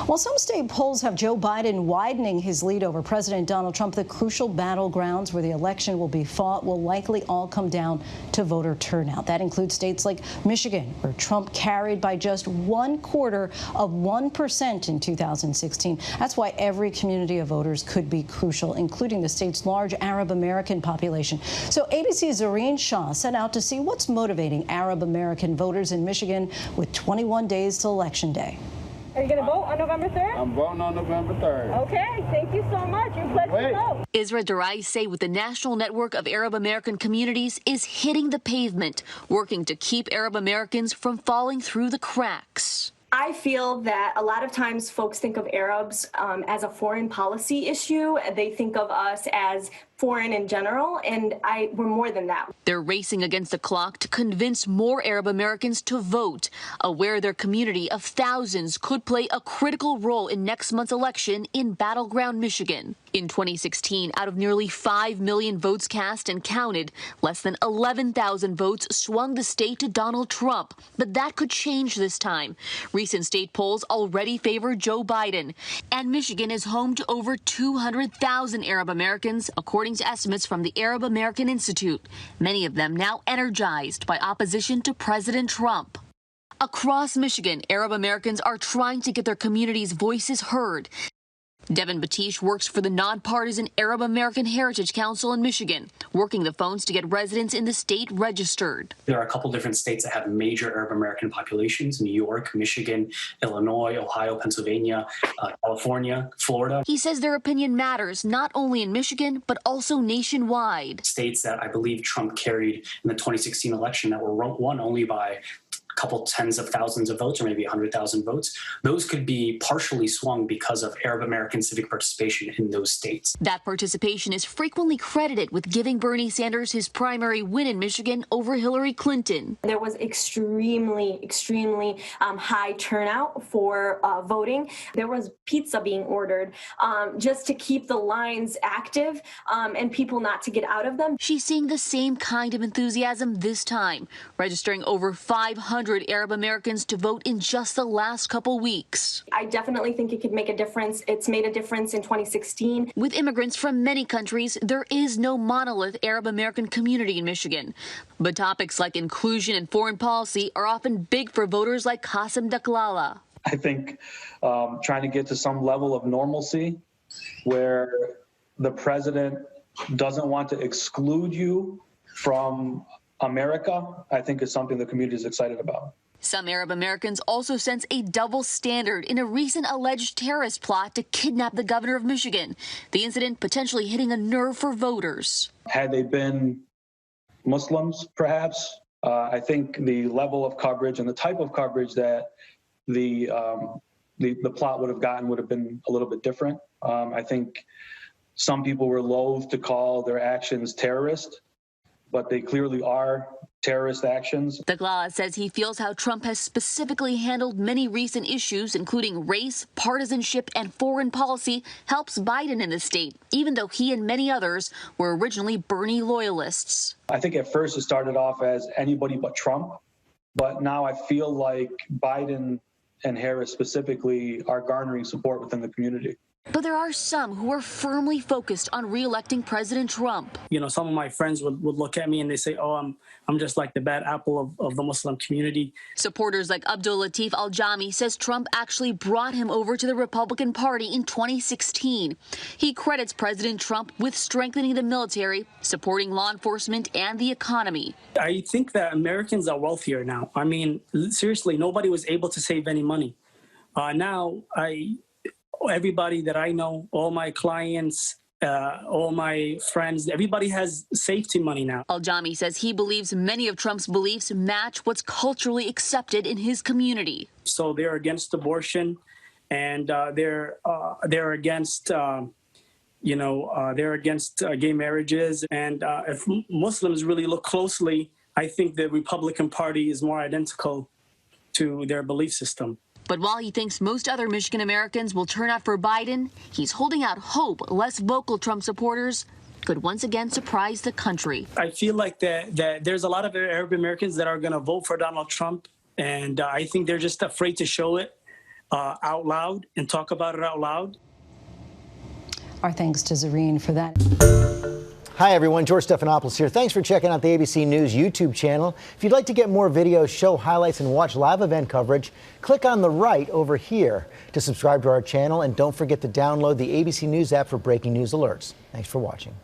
While some state polls have Joe Biden widening his lead over President Donald Trump, the crucial battlegrounds where the election will be fought will likely all come down to voter turnout. That includes states like Michigan, where Trump carried by just 0.25% in 2016. That's why every community of voters could be crucial, including the state's large Arab American population. So ABC's Zohreen Shah set out to see what's motivating Arab American voters in Michigan with 21 days to Election Day. Are you going to vote on November 3rd? I'm voting on November 3rd. Okay, thank you so much. You pledged to vote. Isra Daraise with the National Network of Arab American Communities is hitting the pavement, working to keep Arab Americans from falling through the cracks. I feel that a lot of times folks think of Arabs as a foreign policy issue. They think of us as foreign in general, and we're more than that. They're racing against the clock to convince more Arab Americans to vote, aware their community of thousands could play a critical role in next month's election in battleground Michigan. In 2016, out of nearly 5 million votes cast and counted, less than 11,000 votes swung the state to Donald Trump. But that could change this time. Recent state polls already favor Joe Biden, and Michigan is home to over 200,000 Arab Americans, according to estimates from the Arab American Institute, many of them now energized by opposition to President Trump. Across Michigan, Arab Americans are trying to get their community's voices heard. Devin Batish works for the nonpartisan Arab American Heritage Council in Michigan, working the phones to get residents in the state registered. There are a couple different states that have major Arab American populations: New York, Michigan, Illinois, Ohio, Pennsylvania, California, Florida. He says their opinion matters not only in Michigan, but also nationwide. States that I believe Trump carried in the 2016 election that were won only by couple tens of thousands of votes, or maybe 100,000 votes, those could be partially swung because of Arab American civic participation in those states. That participation is frequently credited with giving Bernie Sanders his primary win in Michigan over Hillary Clinton. There was extremely high turnout for voting. There was pizza being ordered just to keep the lines active and people not to get out of them. She's seeing the same kind of enthusiasm this time, registering over 500 Arab Americans to vote in just the last couple weeks. I definitely think it could make a difference. It's made a difference in 2016. With immigrants from many countries, there is no monolith Arab American community in Michigan. But topics like inclusion and foreign policy are often big for voters like Qasim Daklala. I think trying to get to some level of normalcy where the president doesn't want to exclude you from America, I think, is something the community is excited about. Some Arab Americans also sense a double standard in a recent alleged terrorist plot to kidnap the governor of Michigan. The incident potentially hitting a nerve for voters. Had they been Muslims, perhaps, I think the level of coverage and the type of coverage that the plot would have gotten would have been a little bit different. I think some people were loath to call their actions terrorist, but they clearly are terrorist actions. Daklala says he feels how Trump has specifically handled many recent issues, including race, partisanship, and foreign policy, helps Biden in the state, even though he and many others were originally Bernie loyalists. I think at first it started off as anybody but Trump, but now I feel like Biden and Harris specifically are garnering support within the community. But there are some who are firmly focused on re-electing President Trump. You know, some of my friends would look at me and they say, oh, I'm just like the bad apple of the Muslim community. Supporters like Abdul Latif Al-Jami says Trump actually brought him over to the Republican Party in 2016. He credits President Trump with strengthening the military, supporting law enforcement and the economy. I think that Americans are wealthier now. I mean, seriously, nobody was able to save any money. Everybody that I know, all my clients, all my friends, everybody has safety money now. Al-Jami says he believes many of Trump's beliefs match what's culturally accepted in his community. So they're against abortion, and they're against, they're against gay marriages. And if Muslims really look closely, I think the Republican Party is more identical to their belief system. But while he thinks most other Michigan Americans will turn out for Biden, he's holding out hope less vocal Trump supporters could once again surprise the country. I feel like that there's a lot of Arab Americans that are going to vote for Donald Trump, and I think they're just afraid to show it. out loud and talk about it out loud. Our thanks to Zohreen for that. Hi, everyone. George Stephanopoulos here. Thanks for checking out the ABC News YouTube channel. If you'd like to get more videos, show highlights, and watch live event coverage, click on the right over here to subscribe to our channel. And don't forget to download the ABC News app for breaking news alerts. Thanks for watching.